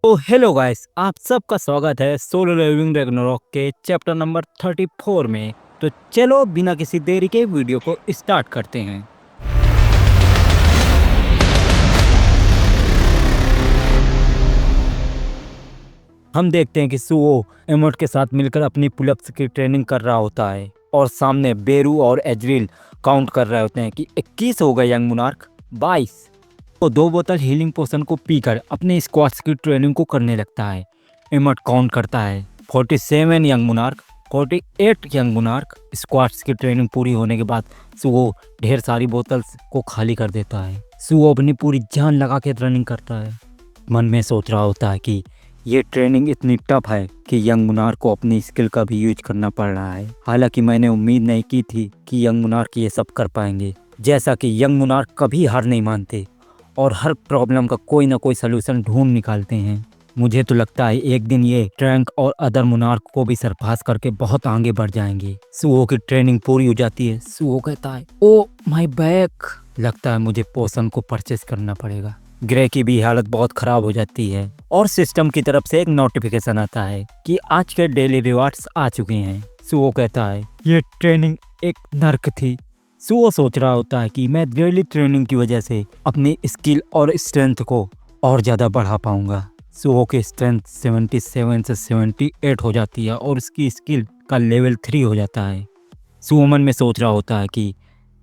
तो hello guys, आप सबका स्वागत है सोलो लिविंग रैग्नारोक के चैप्टर नंबर 34 में। तो चलो बिना किसी देरी के वीडियो को स्टार्ट करते हैं। हम देखते हैं कि सुओ एमोट के साथ मिलकर अपनी पुलअप्स की ट्रेनिंग कर रहा होता है और सामने बेरू और एजरिल काउंट कर रहे होते हैं कि 21 हो गए यंग मोनार्क 22। वो 2 बोतल हीलिंग पोशन को पीकर अपने स्क्वाड्स की ट्रेनिंग को करने लगता है। एमट काउंट करता है 47 young monarch, 48 young monarch. Squads की ट्रेनिंग पूरी होने के बाद सुओ ढेर सारी बोतल्स को खाली कर देता है। सुओ अपनी पूरी जान लगा के रनिंग करता है। मन में सोच रहा होता है कि ये ट्रेनिंग इतनी टफ है कि यंग मोनार्क को अपनी स्किल का भी यूज करना पड़ रहा है। हालांकि मैंने उम्मीद नहीं की थी कि यंग मोनार्क ये सब कर पाएंगे, जैसा कि यंग मोनार्क कभी हार नहीं मानते और हर प्रॉब्लम का कोई ना कोई सलूशन ढूंढ निकालते हैं। मुझे तो लगता है एक दिन ये ट्रैंक और अदर मोनार्क को भी सरपास करके बहुत आगे बढ़ जाएंगे। सुओ की ट्रेनिंग पूरी हो जाती है। सुओ कहता है, ओ माय बैक, लगता है मुझे पोशन को परचेस करना पड़ेगा। ग्रे की भी हालत बहुत खराब हो जाती है और सिस्टम की तरफ से एक नोटिफिकेशन आता है कि आज के डेली रिवार्ड्स आ चुके हैं। सुओ कहता है, ये ट्रेनिंग एक नर्क थी। सुओ सोच रहा होता है कि मैं डेली ट्रेनिंग की वजह से अपनी स्किल और स्ट्रेंथ को और ज़्यादा बढ़ा पाऊंगा। सुओ की स्ट्रेंथ 77 से 78 हो जाती है और उसकी स्किल का लेवल 3 हो जाता है। सुओ मन में सोच रहा होता है कि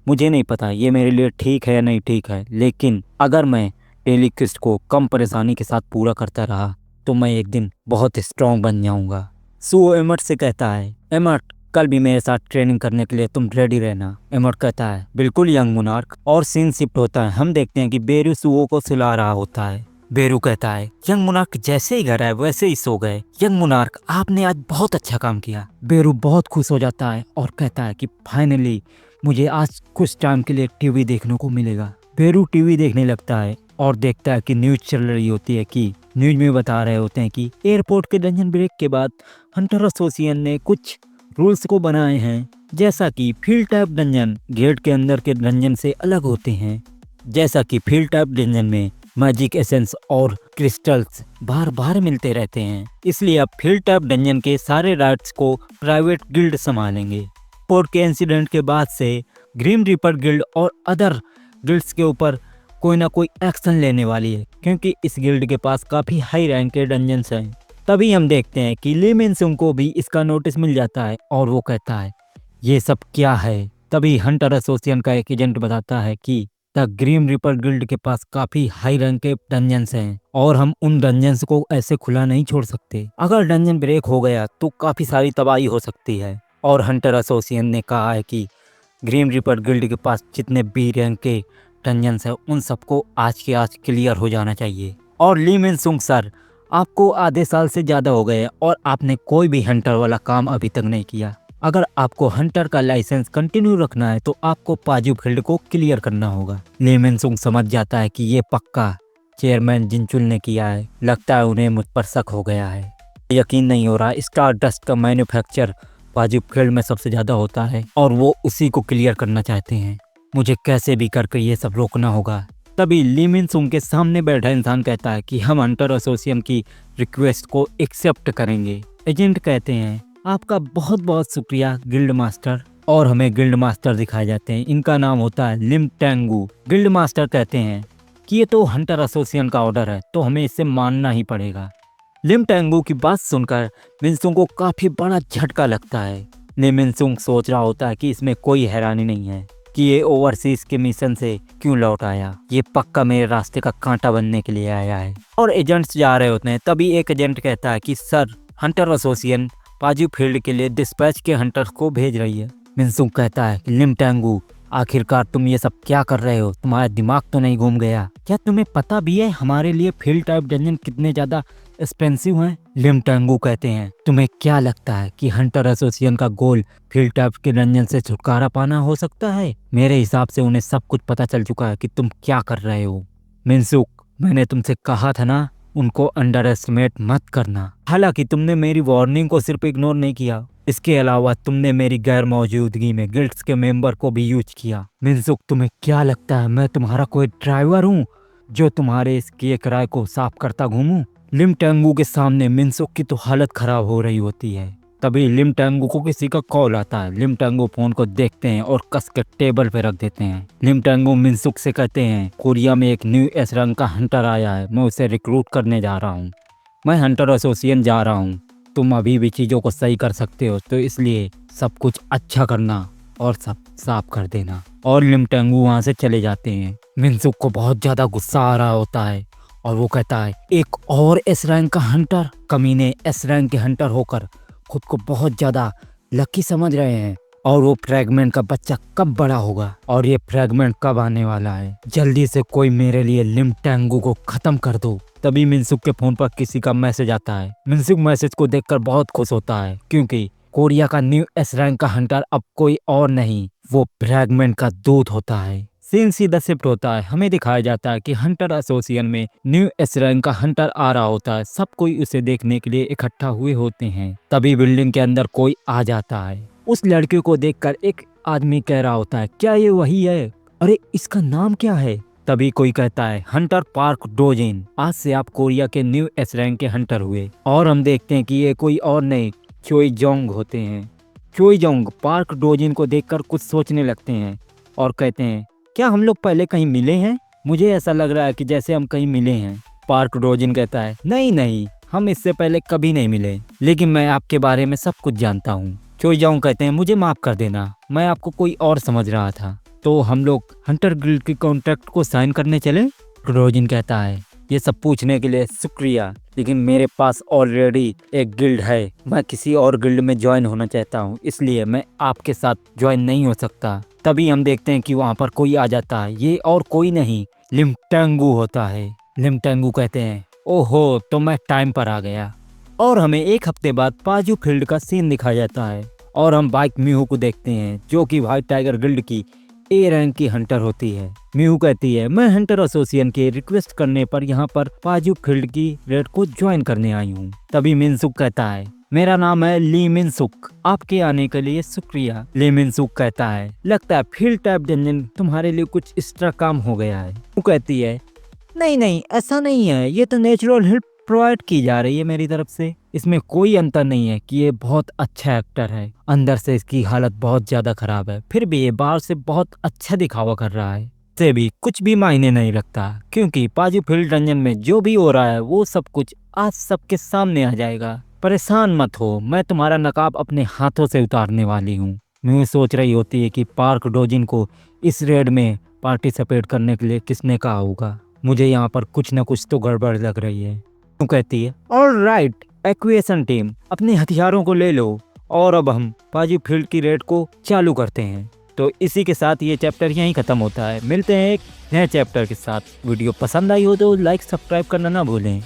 मुझे नहीं पता ये मेरे लिए ठीक है या नहीं ठीक है, लेकिन अगर मैं डेली क्वेस्ट को कम परेशानी के साथ पूरा करता रहा तो मैं एक दिन बहुत स्ट्रॉन्ग बन जाऊंगा। सुओ एमट से कहता है, एमट कल भी मेरे साथ ट्रेनिंग करने के लिए तुम रेडी रहना। एमट कहता है, बिल्कुल यंग मोनार्क। और सीन शिफ्ट होता है। हम देखते हैं कि बेरू सुओ को सुला रहा होता है। बेरू कहता है, यंग मोनार्क जैसे ही घर आए वैसे ही सो गए। यंग मोनार्क आपने आज बहुत अच्छा काम किया। बेरू बहुत खुश हो जाता है और कहता है कि फाइनली मुझे आज कुछ टाइम के लिए टीवी देखने को मिलेगा। बेरू टीवी देखने लगता है और देखता है कि न्यूज चल रही होती है कि न्यूज में बता रहे होते हैं कि एयरपोर्ट के डंजन ब्रेक के बाद हंटर एसोसिएशन ने कुछ रूल्स को बनाए हैं, जैसा कि फील्ड टाइप डंजन गेट के अंदर के डंजन से अलग होते हैं। जैसा कि फील्ड टाइप डंजन में मैजिक एसेंस और क्रिस्टल्स बार बार मिलते रहते हैं, इसलिए अब फील्ड टाइप डंजन के सारे राइट्स को प्राइवेट गिल्ड संभालेंगे। पोर्ट के इंसिडेंट के बाद से ग्रीम रीपर गिल्ड और अदर गिल्ड्स के ऊपर कोई ना कोई एक्शन लेने वाली है, क्योंकि इस गिल्ड के पास काफ़ी हाई रैंक के डंजन्स हैं। तभी हम देखते हैं कि ली मिनसुंग को भी इसका नोटिस मिल जाता है और वो कहता है, ये सब क्या है। तभी हंटर एसोसिएशन का एक एजेंट बताता है कि द ग्रीम रिपर गिल्ड के पास काफ़ी हाई रैंक के डंजन्स हैं और हम उन डंजन्स को ऐसे खुला नहीं छोड़ सकते। अगर डंजन ब्रेक हो गया तो काफ़ी सारी तबाही हो सकती है। और हंटर एसोसिएशन ने कहा है कि ग्रीम रिपर गिल्ड के पास जितने बी रैंक के डंजन्स है उन सबको आज के आज क्लियर हो जाना चाहिए। और ली मिनसुंग सर, आपको आधे साल से ज़्यादा हो गए और आपने कोई भी हंटर वाला काम अभी तक नहीं किया। अगर आपको हंटर का लाइसेंस कंटिन्यू रखना है तो आपको पाजू फील्ड को क्लियर करना होगा। ली मिनसुंग समझ जाता है कि ये पक्का चेयरमैन जिनचुल ने किया है। लगता है उन्हें मुझ पर शक हो गया है। यकीन नहीं हो रहा, स्टार डस्ट का मैन्युफैक्चर पाजू फील्ड में सबसे ज़्यादा होता है और वो उसी को क्लियर करना चाहते हैं। मुझे कैसे भी करके ये सब रोकना होगा। तभी ली मिनसुंग के सामने बैठा इंसान कहता है कि हम हंटर एसोसिएशन की रिक्वेस्ट को एक्सेप्ट करेंगे। एजेंट कहते हैं, आपका बहुत बहुत शुक्रिया गिल्ड मास्टर। और हमें गिल्ड मास्टर दिखाए जाते हैं। इनका नाम होता है लिम टेंगू। गिल्ड मास्टर कहते हैं कि ये तो हंटर एसोसिएशन का ऑर्डर है तो हमें इसे मानना ही पड़ेगा। लिम टेंगू की बात सुनकर मिनसुंग को काफी बड़ा झटका लगता है। लिम मिनसुंग सोच रहा होता है कि इसमें कोई हैरानी नहीं है कि ये ओवरसीज के मिशन से क्यों लौट आया। ये पक्का मेरे रास्ते का कांटा बनने के लिए आया है। और एजेंट्स जा रहे होते हैं। तभी एक एजेंट कहता है कि सर, हंटर एसोसिएशन पाजू फील्ड के लिए डिस्पैच के हंटर्स को भेज रही है। मिनसुंग कहता है कि लिम टेंगू, आखिरकार तुम ये सब क्या कर रहे हो? तुम्हारा दिमाग तो नहीं घूम गया? क्या तुम्हें पता भी है हमारे लिए फील्ड टाइप डंजन कितने ज्यादा एक्सपेंसिव हैं? लिम टेंगू कहते हैं, तुम्हें क्या लगता है कि हंटर एसोसिएशन का गोल फील्ड टाइप के डंजन से छुटकारा पाना हो सकता है? मेरे हिसाब से उन्हें सब कुछ पता चल चुका है कि तुम क्या कर रहे हो। मिनसुक, मैंने तुमसे कहा था ना, उनको अंडर एस्टिमेट मत करना। हालांकि तुमने मेरी वार्निंग को सिर्फ इग्नोर नहीं किया, इसके अलावा तुमने मेरी गैर मौजूदगी में गिल्ड्स के मेंबर को भी यूज किया। मिनसुक, तुम्हें क्या लगता है मैं तुम्हारा कोई ड्राइवर हूँ जो तुम्हारे इस किए किराए को साफ करता घूमूं? लिम टेंगू के सामने मिनसुक की तो हालत खराब हो रही होती है। तभी लिम टेंगू को किसी का कॉल आता है। लिम टेंगू फोन को देखते हैं और कस के टेबल पे रख देते हैं। लिम टेंगू मिनसुक से कहते हैं, कोरिया में एक न्यू एस रंग का हंटर आया है, मैं उसे रिक्रूट करने जा रहा हूँ। मैं हंटर एसोसिएशन जा रहा हूँ। तुम अभी भी चीज़ों को सही कर सकते हो, तो इसलिए सब कुछ अच्छा करना और सब साफ कर देना। और लिम टेंगू वहाँ से चले जाते हैं। मिनसुक को बहुत ज़्यादा गुस्सा आ रहा होता है और वो कहता है, एक और एस रैंक का हंटर, कमीने एस रैंक के हंटर होकर खुद को बहुत ज़्यादा लकी समझ रहे हैं। और वो फ्रैगमेंट का बच्चा कब बड़ा होगा और ये फ्रैगमेंट कब आने वाला है, जल्दी से कोई मेरे लिए लिम टेंगू को खत्म कर दो। तभी मिनसुक के फोन पर किसी का मैसेज आता है। मिनसुक मैसेज को देखकर बहुत खुश होता है, क्योंकि कोरिया का न्यू एस रैंक का हंटर अब कोई और नहीं, वो फ्रैगमेंट का दूत होता है। सीन सीधा शिफ्ट होता है। हमें दिखाया जाता है कि हंटर एसोसिएशन में न्यू एस रैंक का हंटर आ रहा होता है। सब कोई उसे देखने के लिए इकट्ठा हुए होते हैं। तभी बिल्डिंग के अंदर कोई आ जाता है। उस लड़के को देखकर एक आदमी कह रहा होता है, क्या ये वही है? अरे इसका नाम क्या है? तभी कोई कहता है, हंटर पार्क डोजिन, आज से आप कोरिया के न्यू एस रैंक के हंटर हुए। और हम देखते हैं कि ये कोई और नहीं, चोई जोंग होते हैं। चोई जोंग पार्क डोजिन को देखकर कुछ सोचने लगते हैं और कहते हैं, क्या हम लोग पहले कहीं मिले हैं? मुझे ऐसा लग रहा है कि जैसे हम कहीं मिले हैं। पार्क डोजिन कहता है, नहीं नहीं, हम इससे पहले कभी नहीं मिले, लेकिन मैं आपके बारे में सब कुछ जानता हूँ। चोई जोंग कहते हैं, मुझे माफ कर देना, मैं आपको कोई और समझ रहा था। तो हम लोग हंटर गिल्ड के कॉन्ट्रैक्ट को साइन करने चले? डोजिन कहता है, ये सब पूछने के लिए शुक्रिया, लेकिन मेरे पास ऑलरेडी एक गिल्ड है। मैं किसी और गिल्ड में ज्वाइन होना चाहता हूँ, इसलिए मैं आपके साथ ज्वाइन नहीं हो सकता। तभी हम देखते हैं कि वहाँ पर कोई आ जाता है। ये और कोई नहीं, लिम टेंगू होता है। लिम टेंगू कहते हैं, ओहो, तो मैं टाइम पर आ गया। और हमें एक हफ्ते बाद पाजू फील्ड का सीन दिखाया जाता है और हम बाइक म्यू को देखते हैं, जो कि व्हाइट टाइगर गिल्ड की ए रैंक की हंटर होती है। म्यू कहती है, मैं हंटर एसोसिएशन के रिक्वेस्ट करने पर यहाँ पर पाजू फील्ड की रेड को ज्वाइन करने आई हूँ। तभी मिनसुक कहता है, मेरा नाम है ली मिनसुक, आपके आने के लिए शुक्रिया। ली मिनसुक कहता है, लगता है फील्ड टाइप डंजन तुम्हारे लिए कुछ एक्स्ट्रा काम हो गया है। वो कहती है, नहीं नहीं, ऐसा नहीं है, ये तो नेचुरल हेल्प प्रोवाइड की जा रही है मेरी तरफ से। इसमें कोई अंतर नहीं है कि ये बहुत अच्छा एक्टर है, अंदर से इसकी हालत बहुत ज्यादा खराब है, फिर भी ये बाहर से बहुत अच्छा दिखावा कर रहा है। से भी कुछ भी मायने नहीं रखता, क्योंकि पाजू फील्ड डंजन में जो भी हो रहा है वो सब कुछ आज सबके सामने आ जाएगा। परेशान मत हो, मैं तुम्हारा नकाब अपने हाथों से उतारने वाली हूँ। मैं सोच रही होती है कि पार्क डोजिन को इस रेड में पार्टिसिपेट करने के लिए किसने कहा होगा। मुझे यहाँ पर कुछ न कुछ तो गड़बड़ लग रही है। वो कहती है, ऑलराइट, एक्वेशन टीम, अपने हथियारों को ले लो और अब हम पाजू फील्ड की रेड को चालू करते हैं। तो इसी के साथ ये चैप्टर यहीं ख़त्म होता है। मिलते हैं एक नए चैप्टर के साथ। वीडियो पसंद आई हो तो लाइक सब्सक्राइब करना ना भूलें।